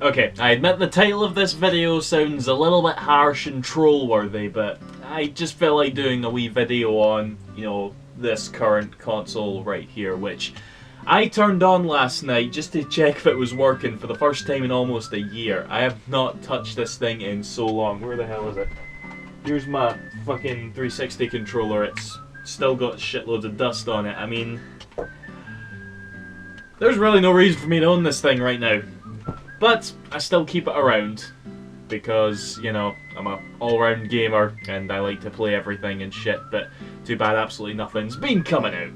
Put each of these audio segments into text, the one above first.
Okay, I admit the title of this video sounds a little bit harsh and troll-worthy, but I just felt like doing a wee video on, you know, this current console right here, which I turned on last night just to check if it was working for the first time in almost a year. I have not touched this thing in so long. Where the hell is it? Here's my fucking 360 controller. It's still got shitloads of dust on it. I mean, there's really no reason for me to own this thing right now. But I still keep it around because, you know, I'm an all-round gamer and I like to play everything and shit, but too bad absolutely nothing's been coming out.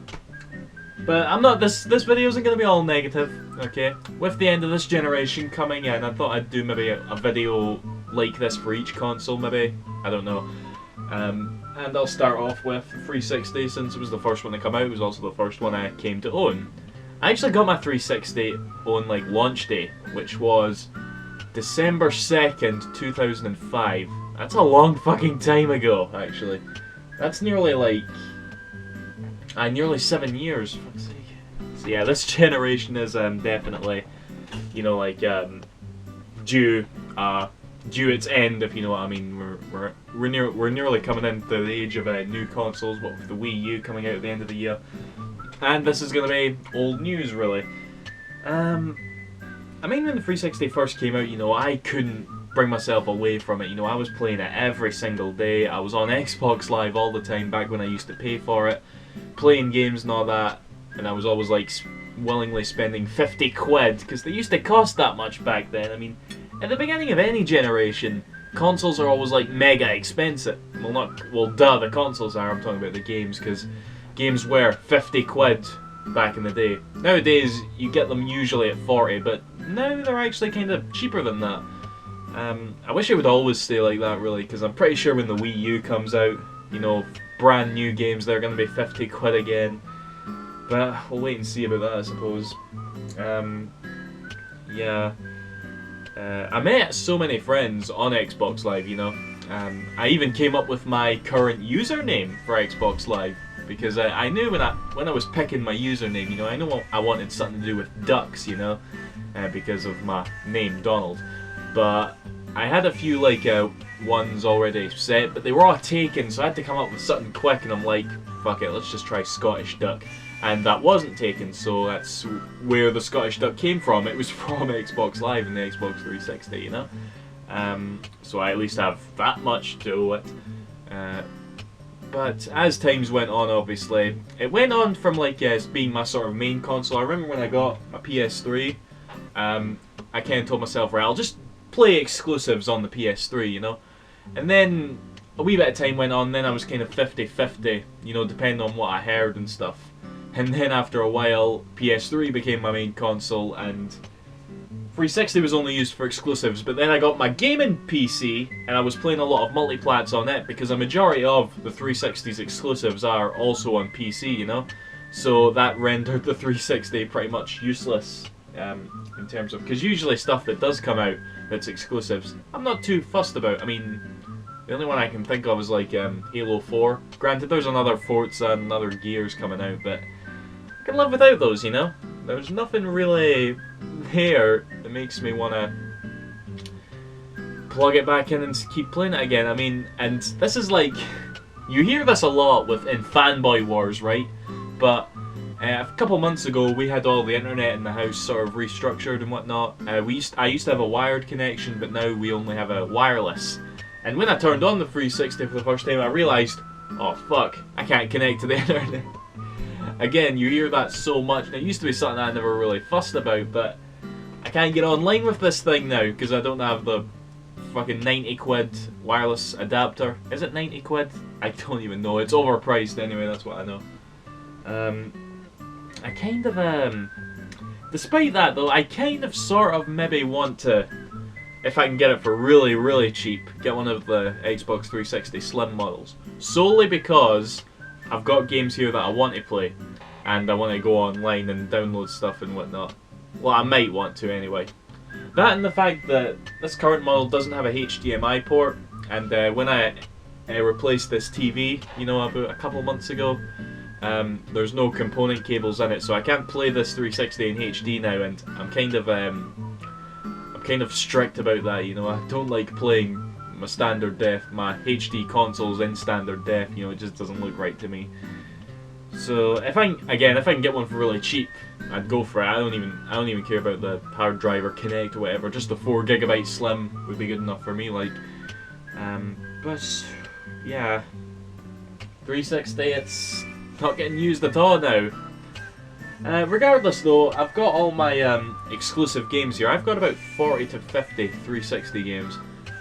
But I'm not, this video isn't going to be all negative, okay? With the end of this generation coming in, I thought I'd do maybe a video like this for each console, maybe. I don't know. And I'll start off with 360 since it was the first one to come out. It was also the first one I came to own. I actually got my 360 on like launch day, which was December 2nd, 2005. That's a long fucking time ago, actually. That's nearly like... nearly 7 years, for fuck's sake. So yeah, this generation is definitely, you know, like due its end, if you know what I mean. We're nearly coming into the age of new consoles, what with the Wii U coming out at the end of the year. And this is going to be old news, really. I mean, when the 360 first came out, you know, I couldn't bring myself away from it. You know, I was playing it every single day. I was on Xbox Live all the time back when I used to pay for it, playing games and all that. And I was always, like, willingly spending 50 quid, because they used to cost that much back then. I mean, at the beginning of any generation, consoles are always, like, mega expensive. Well, duh, the consoles are. I'm talking about the games, because games were 50 quid back in the day. Nowadays, you get them usually at 40, but now they're actually kind of cheaper than that. I wish it would always stay like that, really, because I'm pretty sure when the Wii U comes out, you know, brand new games, they're going to be 50 quid again. But we'll wait and see about that, I suppose. Yeah. I met so many friends on Xbox Live, you know. I even came up with my current username for Xbox Live. Because I knew when I was picking my username, you know, I know I wanted something to do with ducks, you know, because of my name, Donald. But I had a few, like, ones already set, but they were all taken, so I had to come up with something quick, and I'm like, fuck it, let's just try Scottish Duck. And that wasn't taken, so that's where the Scottish Duck came from. It was from Xbox Live and the Xbox 360, you know. So I at least have that much to owe it. But as times went on, obviously, it went on from like being my sort of main console. I remember when I got my PS3, I kind of told myself, right, I'll just play exclusives on the PS3, you know. And then a wee bit of time went on, then I was kind of 50-50, you know, depending on what I heard and stuff. And then after a while, PS3 became my main console, and 360 was only used for exclusives, but then I got my gaming PC, and I was playing a lot of multiplats on it, because a majority of the 360's exclusives are also on PC, you know? So that rendered the 360 pretty much useless, in terms of... Because usually stuff that does come out that's exclusives, I'm not too fussed about. I mean, the only one I can think of is like Halo 4. Granted, there's another Forza and another Gears coming out, but I can live without those, you know? There's nothing really there that makes me want to plug it back in and keep playing it again. I mean, and this is like, you hear this a lot in fanboy wars, right? But a couple months ago, we had all the internet in the house sort of restructured and whatnot. I used to have a wired connection, but now we only have a wireless. And when I turned on the 360 for the first time, I realised, oh fuck, I can't connect to the internet. Again, you hear that so much, and it used to be something I never really fussed about, but I can't get online with this thing now, because I don't have the fucking 90 quid wireless adapter. Is it 90 quid? I don't even know. It's overpriced anyway, that's what I know. I kind of, despite that though, I kind of sort of maybe want to, if I can get it for really, really cheap, get one of the Xbox 360 Slim models. Solely because I've got games here that I want to play, and I want to go online and download stuff and whatnot. Well, I might want to anyway. That and the fact that this current model doesn't have a HDMI port, and when I replaced this TV, you know, about a couple months ago, there's no component cables in it, so I can't play this 360 in HD now, and I'm kind kind of strict about that, you know. I don't like playing my standard def, my HD consoles in standard def, you know, it just doesn't look right to me. So if I can get one for really cheap, I'd go for it. I don't even care about the hard drive or Kinect or whatever. Just the 4GB Slim would be good enough for me. Like, but yeah, 360, it's not getting used at all now. Regardless though, I've got all my exclusive games here. I've got about 40 to 50 360 games,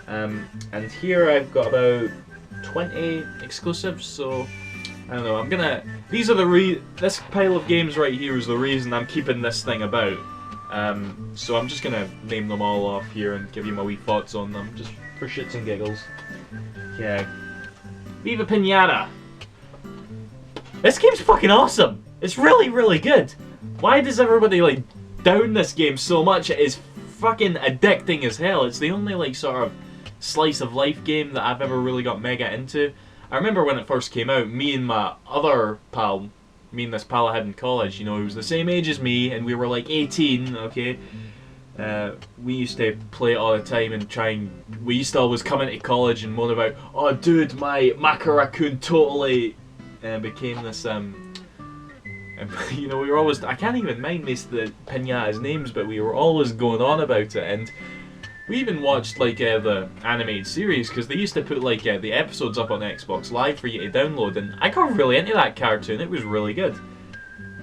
and here I've got about 20 exclusives. So I don't know. These are this pile of games right here is the reason I'm keeping this thing about. So I'm just gonna name them all off here and give you my wee thoughts on them, just for shits and giggles. Okay. Viva Pinata. This game's fucking awesome. It's really, really good. Why does everybody like down this game so much? It is fucking addicting as hell. It's the only like sort of slice of life game that I've ever really got mega into. I remember when it first came out, me and this pal I had in college, you know, he was the same age as me, and we were like 18, okay? We used to play it all the time and we used to always come into college and moan about, oh dude, my Maca-Raccoon totally became this, you know, we were always, I can't even mind most of the Pinata's names, but we were always going on about it, and we even watched like the animated series, because they used to put like the episodes up on Xbox Live for you to download, and I got really into that cartoon. It was really good.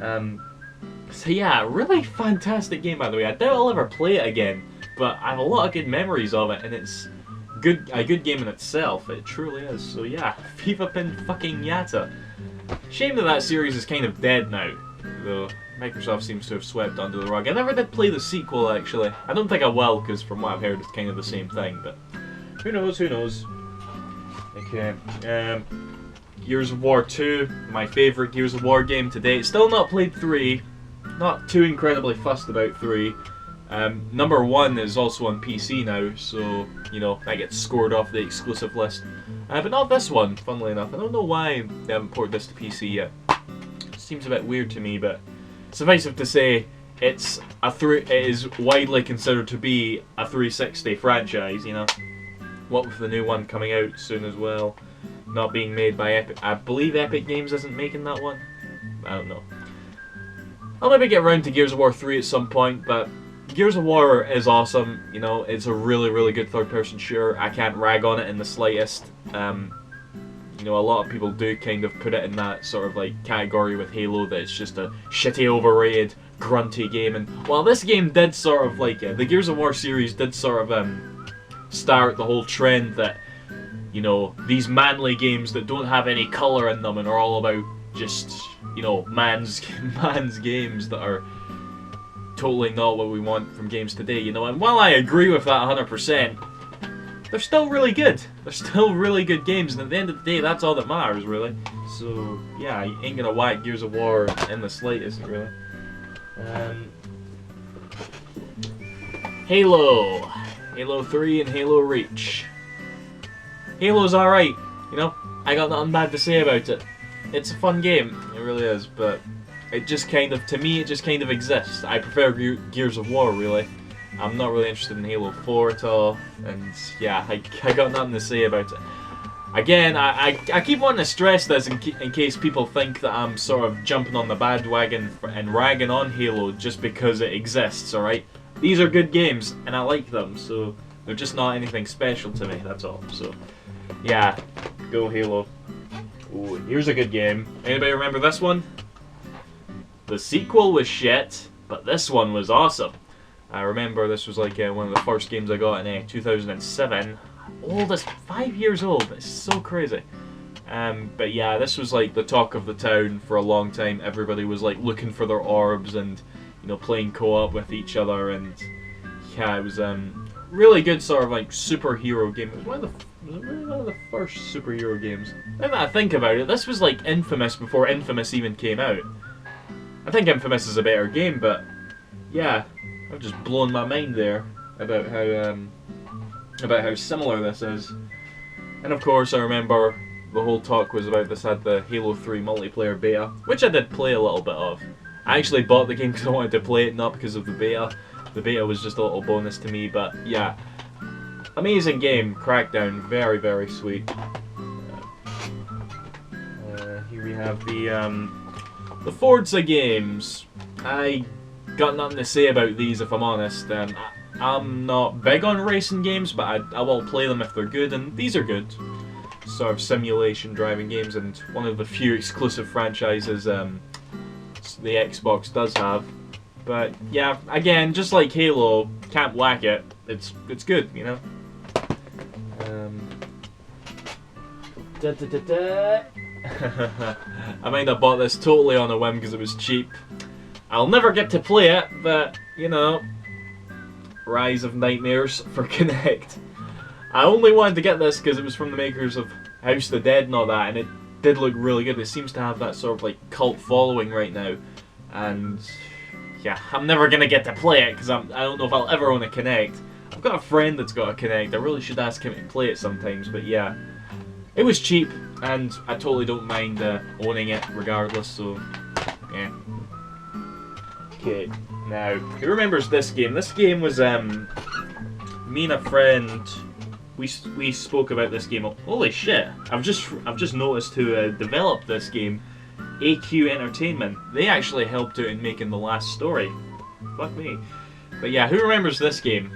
So yeah, really fantastic game, by the way. I doubt I'll ever play it again, but I have a lot of good memories of it, and it's a good game in itself. It truly is. So yeah, Viva Pinata. Shame that series is kind of dead now, though. Microsoft seems to have swept under the rug. I never did play the sequel, actually. I don't think I will, because from what I've heard, it's kind of the same thing, but who knows, who knows. Okay, Gears of War 2, my favourite Gears of War game to date. Still not played 3, not too incredibly fussed about 3. Number 1 is also on PC now, so, you know, that gets scored off the exclusive list. But not this one, funnily enough. I don't know why they haven't ported this to PC yet. It seems a bit weird to me, but suffice it to say, it is widely considered to be a 360 franchise, you know. What with the new one coming out soon as well, not being made by Epic. I believe Epic Games isn't making that one. I don't know. I'll maybe get around to Gears of War 3 at some point, but Gears of War is awesome, you know. It's a really, really good third-person shooter. I can't rag on it in the slightest. You know, a lot of people do kind of put it in that sort of like category with Halo, that it's just a shitty, overrated, grunty game. And while this game did sort of like, the Gears of War series did sort of start the whole trend that, you know, these manly games that don't have any colour in them and are all about just, you know, man's games that are totally not what we want from games today, you know. And while I agree with that 100%, they're still really good. They're still really good games, and at the end of the day, that's all that matters, really. So, yeah, you ain't gonna whack Gears of War in the slightest, really. Halo. Halo 3 and Halo Reach. Halo's alright, you know? I got nothing bad to say about it. It's a fun game, it really is, but it just kind of, to me, it just kind of exists. I prefer Gears of War, really. I'm not really interested in Halo 4 at all, and yeah, I got nothing to say about it. Again, I keep wanting to stress this in case people think that I'm sort of jumping on the bandwagon and ragging on Halo just because it exists, alright? These are good games, and I like them, so they're just not anything special to me, that's all. So, yeah, go Halo. Ooh, here's a good game. Anybody remember this one? The sequel was shit, but this one was awesome. I remember this was like one of the first games I got in 2007. Old as 5 years old. It's so crazy. But yeah, this was like the talk of the town for a long time. Everybody was like looking for their orbs and, you know, playing co-op with each other. And yeah, it was really good sort of like superhero game. It was one of the first superhero games. Now that I think about it, this was like Infamous before Infamous even came out. I think Infamous is a better game, but yeah, I've just blown my mind there about how similar this is. And of course, I remember the whole talk was about this had the Halo 3 multiplayer beta, which I did play a little bit of. I actually bought the game because I wanted to play it, not because of the beta. The beta was just a little bonus to me, but yeah. Amazing game, Crackdown, very, very sweet. Here we have the Forza games. I got nothing to say about these, if I'm honest. I'm not big on racing games, but I will play them if they're good, and these are good. Sort of simulation driving games, and one of the few exclusive franchises the Xbox does have. But yeah, again, just like Halo, can't whack it. It's good, you know. I might have bought this totally on a whim because it was cheap. I'll never get to play it, but you know, Rise of Nightmares for Kinect. I only wanted to get this because it was from the makers of House of the Dead and all that, and it did look really good. It seems to have that sort of like cult following right now, and yeah, I'm never gonna get to play it because I don't know if I'll ever own a Kinect. I've got a friend that's got a Kinect. I really should ask him to play it sometimes, but yeah, it was cheap, and I totally don't mind owning it regardless. So yeah. Okay, now who remembers this game? This game was me and a friend. We spoke about this game. Holy shit! I've just noticed who developed this game. AQ Entertainment. They actually helped out in making the last story. Fuck me. But yeah, who remembers this game?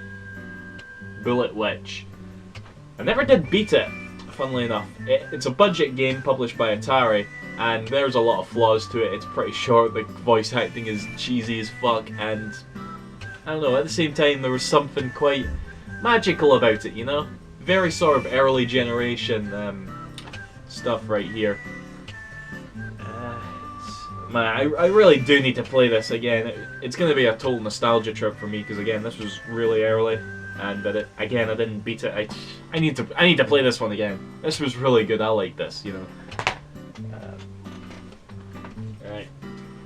Bullet Witch. I never did beat it, funnily enough. It's a budget game published by Atari, and there's a lot of flaws to it. It's pretty short, the voice acting is cheesy as fuck, and I don't know, at the same time there was something quite magical about it, you know? Very sort of early generation stuff right here. Man, I really do need to play this again. It's going to be a total nostalgia trip for me because again, this was really early, and again I didn't beat it. I need to play this one again. This was really good. I like this, you know. Alright,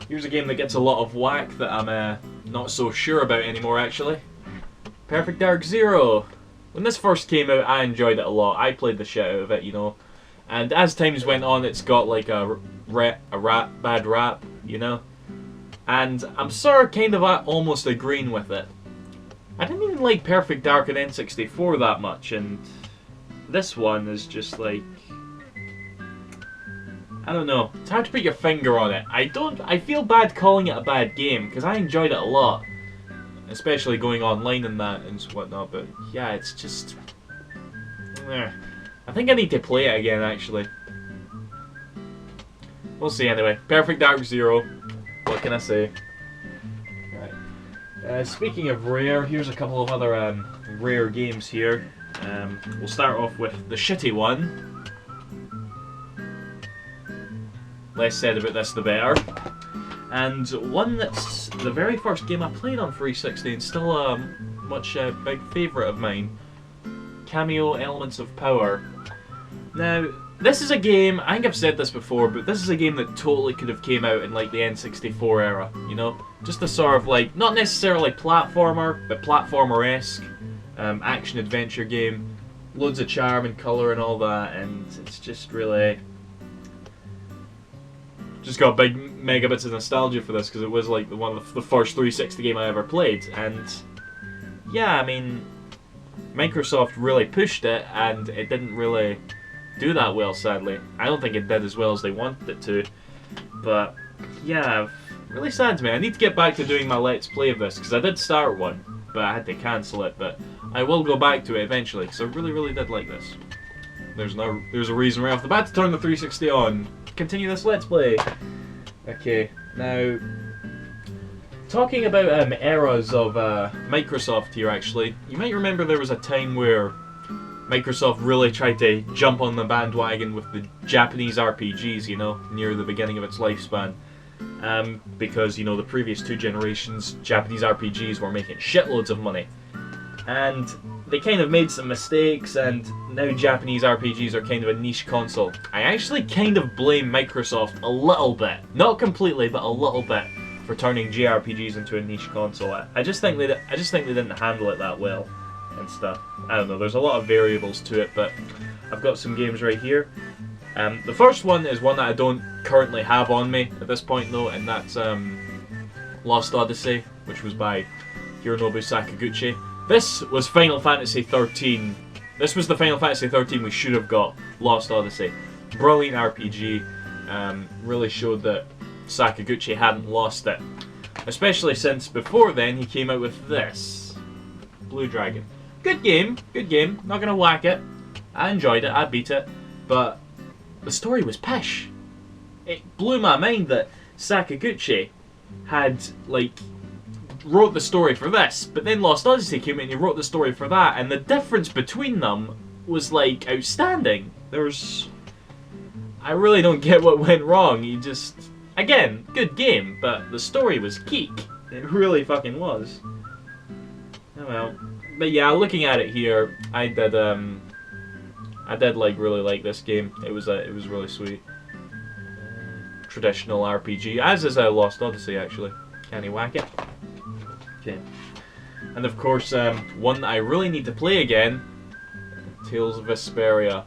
here's a game that gets a lot of whack that I'm not so sure about anymore. Actually, Perfect Dark Zero. When this first came out, I enjoyed it a lot. I played the shit out of it, you know. And as times went on, it's got like a bad rap, you know. And I'm sort of kind of almost agreeing with it. I didn't even like Perfect Dark on N64 that much, and this one is just like, I don't know. It's hard to put your finger on it. I feel bad calling it a bad game because I enjoyed it a lot, especially going online and that and whatnot. But yeah, it's just, I think I need to play it again, actually. We'll see anyway. Perfect Dark Zero. What can I say? Right. Speaking of Rare, here's a couple of other Rare games here. We'll start off with the shitty one. Less said about this, the better. And one that's the very first game I played on 360 and still a much big favourite of mine. Cameo Elements of Power. Now, this is a game, I think I've said this before, but this is a game that totally could have came out in like the N64 era, you know? Just a sort of like, not necessarily platformer, but platformer-esque action-adventure game. Loads of charm and colour and all that, and it's just really... Just got big megabits of nostalgia for this, because it was like one of the first 360 game I ever played, and... Yeah, I mean... Microsoft really pushed it, and it didn't really do that well, sadly. I don't think it did as well as they wanted it to. But, yeah, really sad to me. I need to get back to doing my Let's Play of this, because I did start one, but I had to cancel it. But I will go back to it eventually, because I really, really did like this. There's a reason right off the bat to turn the 360 on. Continue this Let's Play. Okay, now... Talking about eras of Microsoft here, actually, you might remember there was a time where Microsoft really tried to jump on the bandwagon with the Japanese RPGs, you know, near the beginning of its lifespan. Because, you know, the previous two generations, Japanese RPGs were making shitloads of money. And they kind of made some mistakes, and now Japanese RPGs are kind of a niche console. I actually kind of blame Microsoft a little bit. Not completely, but a little bit. For turning JRPGs into a niche console. I just think they didn't handle it that well and stuff. I don't know, there's a lot of variables to it, but I've got some games right here. The first one is one that I don't currently have on me at this point though, and that's Lost Odyssey, which was by Hironobu Sakaguchi. This was Final Fantasy 13. This was the Final Fantasy 13 we should have got. Lost Odyssey. Brilliant RPG. Really showed that Sakaguchi hadn't lost it. Especially since before then he came out with this. Blue Dragon. Good game. Good game. Not gonna whack it. I enjoyed it. I beat it. But the story was pish. It blew my mind that Sakaguchi had, like, wrote the story for this, but then Lost Odyssey came out and he wrote the story for that, and the difference between them was, like, outstanding. I really don't get what went wrong. He just... Again, good game, but the story was geek. It really fucking was. Oh well. But yeah, looking at it here, I did like really like this game. It was really sweet. Traditional RPG, as is Lost Odyssey actually. Can you whack it? Okay. And of course, one that I really need to play again, Tales of Vesperia.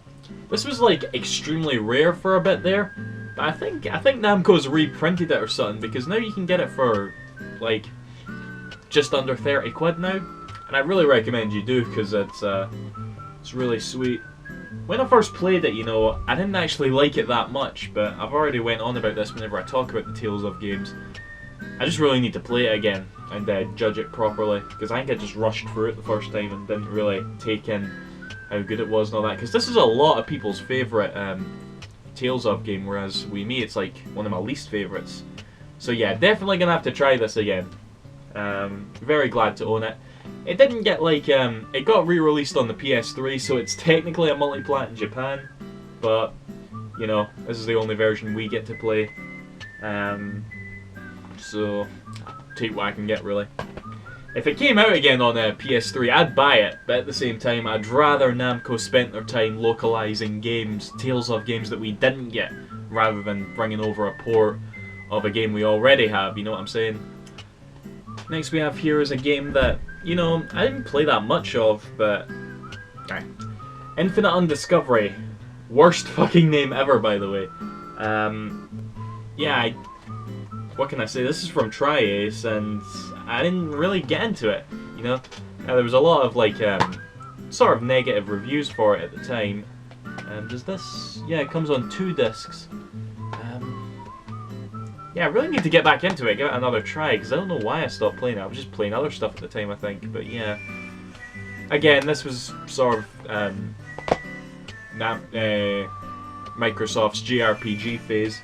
This was like extremely rare for a bit there, but I think Namco's reprinted it or something, because now you can get it for like just under 30 quid now, and I really recommend you do, because it's really sweet. When I first played it, you know, I didn't actually like it that much, but I've already went on about this whenever I talk about the Tales of games. I just really need to play it again and judge it properly, because I think I just rushed through it the first time and didn't really take in how good it was and all that, because this is a lot of people's favourite Tales of game, whereas with me it's like one of my least favourites. So yeah, definitely gonna have to try this again. Very glad to own it. It didn't get like, it got re-released on the PS3, so it's technically a multi-plat in Japan, but, you know, this is the only version we get to play. So, take what I can get, really. If it came out again on PS3, I'd buy it, but at the same time, I'd rather Namco spent their time localizing games, Tales of games that we didn't get, rather than bringing over a port of a game we already have, you know what I'm saying? Next we have here is a game that, you know, I didn't play that much of, but... Infinite Undiscovery. Worst fucking name ever, by the way. Yeah, what can I say? This is from Tri-Ace, and I didn't really get into it, you know? There was a lot of, like, sort of negative reviews for it at the time. Does this... Yeah, it comes on 2 discs. Yeah, I really need to get back into it, give it another try, because I don't know why I stopped playing it. I was just playing other stuff at the time, I think, but yeah. Again, this was sort of Microsoft's JRPG phase.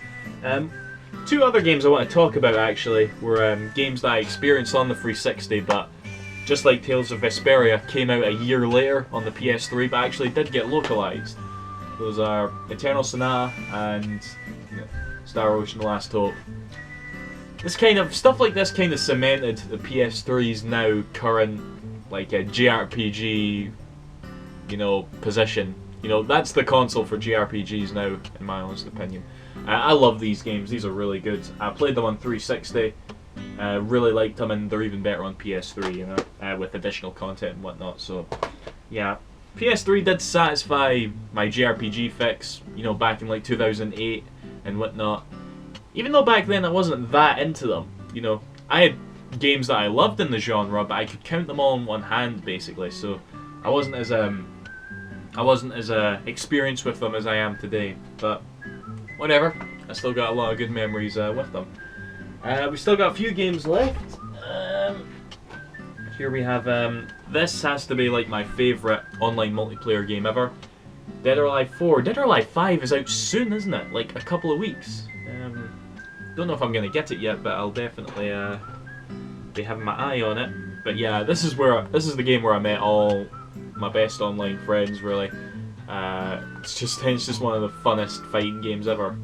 2 other games I want to talk about, actually, were games that I experienced on the 360, but just like Tales of Vesperia, came out a year later on the PS3, but actually did get localized. Those are Eternal Sonata and Star Ocean: The Last Hope. This kind of stuff like this kind of cemented the PS3's now current like a JRPG, you know, position. You know, that's the console for JRPGs now, in my honest opinion. I love these games. These are really good. I played them on 360. Really liked them, and they're even better on PS3. You know, with additional content and whatnot. So, yeah. PS3 did satisfy my JRPG fix, you know, back in like 2008 and whatnot. Even though back then I wasn't that into them, you know, I had games that I loved in the genre, but I could count them all in one hand basically. So I wasn't as experienced with them as I am today. But whatever, I still got a lot of good memories with them. We still got a few games left. Here we have, this has to be like my favourite online multiplayer game ever. Dead or Alive 4. Dead or Alive 5 is out soon, isn't it? Like a couple of weeks. Don't know if I'm going to get it yet, but I'll definitely be having my eye on it. But yeah, this is the game where I met all my best online friends, really. It's just one of the funnest fighting games ever.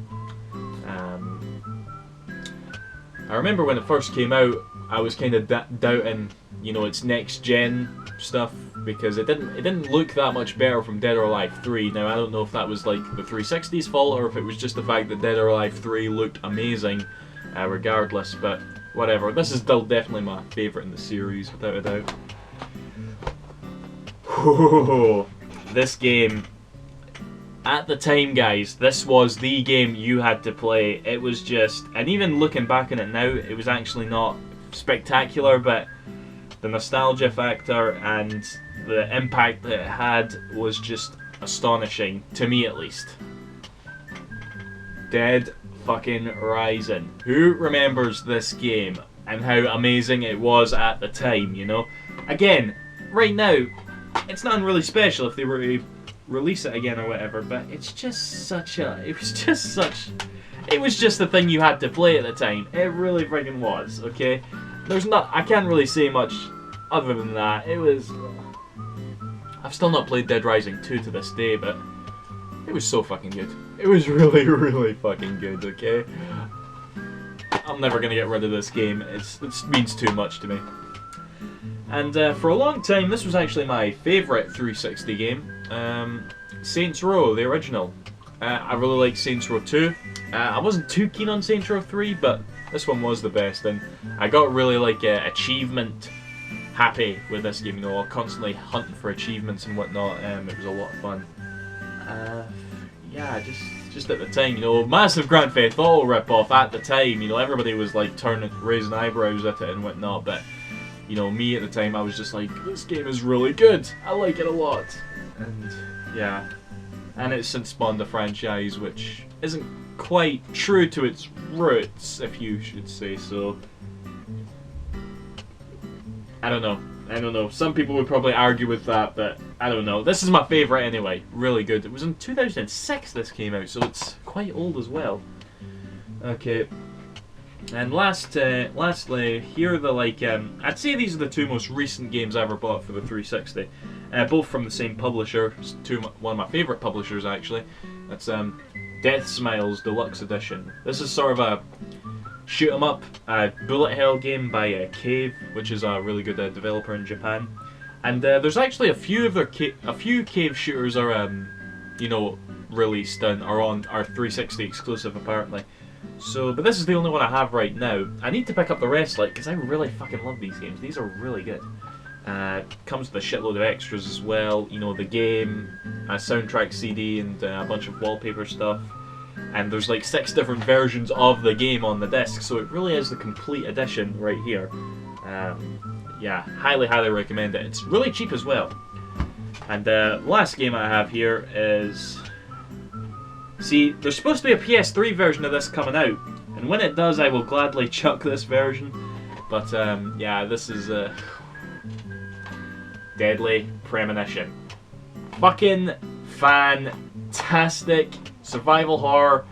I remember when it first came out, I was kind of doubting, you know, its next gen stuff, because it didn't look that much better from Dead or Alive 3. Now I don't know if that was like the 360's fault or if it was just the fact that Dead or Alive 3 looked amazing, regardless. But whatever. This is still definitely my favourite in the series, without a doubt. Whoa, this game. At the time, guys, this was the game you had to play. It was just, and even looking back on it now, it was actually not spectacular, but The nostalgia factor and the impact that it had was just astonishing, to me at least. Dead fucking Rising. Who remembers this game and how amazing it was at the time, you know? Again, right now, it's not really special if they were to release it again or whatever, but it's just such a... It was just the thing you had to play at the time. It really friggin' was, okay? I can't really say much other than that. It was... I've still not played Dead Rising 2 to this day, but it was so fucking good. It was really, really fucking good, okay? I'm never gonna get rid of this game. It means too much to me. And for a long time, this was actually my favourite 360 game. Saints Row, the original. I really liked Saints Row 2. I wasn't too keen on Saints Row 3, but this one was the best, and I got really like achievement happy with this game, you know, constantly hunting for achievements and whatnot. It was a lot of fun. Yeah, just at the time, you know, massive Grand Theft Auto rip-off at the time, you know, everybody was like raising eyebrows at it and whatnot, but, you know, me at the time, I was just like, this game is really good, I like it a lot, and, yeah, and it's since spawned a franchise which isn't quite true to its roots, if you should say so. I don't know. Some people would probably argue with that, but I don't know. This is my favourite anyway. Really good. It was in 2006 this came out, so it's quite old as well. Okay. And lastly, here are the I'd say these are the two most recent games I ever bought for the 360. Both from the same publisher. One of my favourite publishers actually. That's Death Smiles Deluxe Edition. This is sort of a shoot 'em up bullet hell game by Cave, which is a really good developer in Japan. And there's actually a few of their Cave shooters are you know, released and are 360 exclusive apparently. So, but this is the only one I have right now. I need to pick up the rest, like, because I really fucking love these games. These are really good. Comes with a shitload of extras as well. You know, the game, a soundtrack CD, and a bunch of wallpaper stuff. And there's like 6 different versions of the game on the disc, so it really is the complete edition right here. Yeah, highly recommend it. It's really cheap as well. And the last game I have here is... See, there's supposed to be a PS3 version of this coming out, and when it does I will gladly chuck this version. But yeah, this is Deadly Premonition. Fucking fantastic survival horror.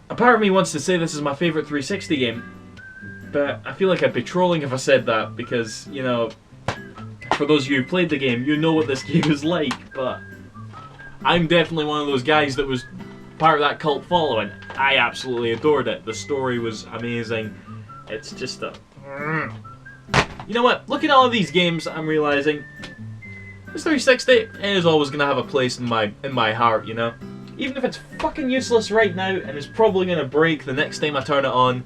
A part of me wants to say this is my favourite 360 game, but I feel like I'd be trolling if I said that, because, you know, for those of you who played the game, you know what this game is like, but I'm definitely one of those guys that was part of that cult following. I absolutely adored it. The story was amazing. It's just a... You know what? Looking at all of these games, I'm realising this 360 is always going to have a place in my heart, you know? Even if it's fucking useless right now and it's probably going to break the next time I turn it on,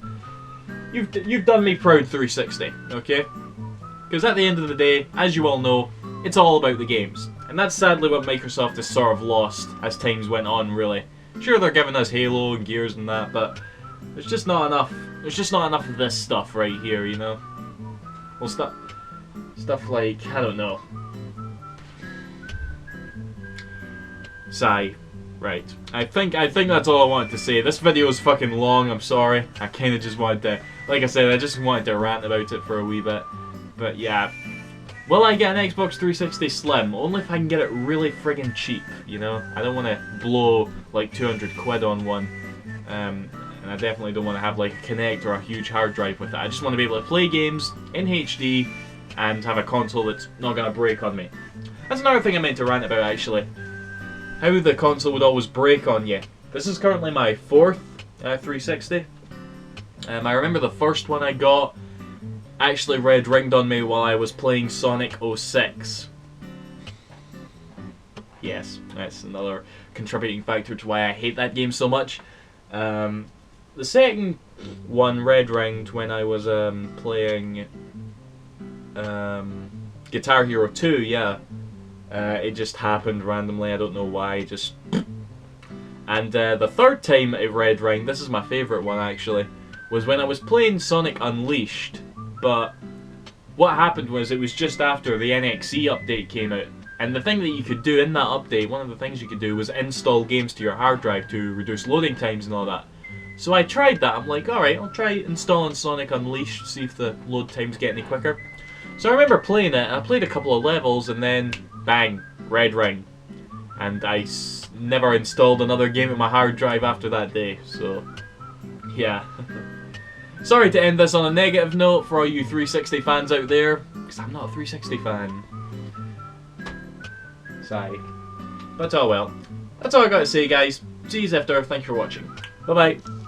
you've done me proud, 360, okay? Because at the end of the day, as you all know, it's all about the games. And that's sadly what Microsoft has sort of lost as times went on, really. Sure, they're giving us Halo and Gears and that, but there's just not enough. There's just not enough of this stuff right here, you know? Well, stuff like, I don't know. Sigh. Right. I think that's all I wanted to say. This video is fucking long, I'm sorry. I kinda just wanted to, like I said, I just wanted to rant about it for a wee bit. But yeah. Will I get an Xbox 360 Slim? Only if I can get it really friggin' cheap, you know? I don't want to blow like 200 quid on one. And I definitely don't want to have like a Kinect or a huge hard drive with it. I just want to be able to play games in HD and have a console that's not going to break on me. That's another thing I meant to rant about, actually. How the console would always break on you. This is currently my 4th 360. I remember the first one I got actually red ringed on me while I was playing Sonic 06. Yes, that's another contributing factor to why I hate that game so much. The second one red ringed when I was playing Guitar Hero 2, yeah. It just happened randomly, I don't know why, And the third time it red ringed, this is my favourite one actually, was when I was playing Sonic Unleashed, but what happened was it was just after the NXE update came out, and the thing that you could do in that update, one of the things you could do was install games to your hard drive to reduce loading times and all that. So I tried that. I'm like, alright, I'll try installing Sonic Unleashed, see if the load times get any quicker. So I remember playing it, I played a couple of levels, and then, bang, red ring. And I never installed another game in my hard drive after that day, so yeah. Sorry to end this on a negative note for all you 360 fans out there, because I'm not a 360 fan. Sigh. But oh well. That's all I got to say, guys. See you after. Thanks for watching. Bye bye.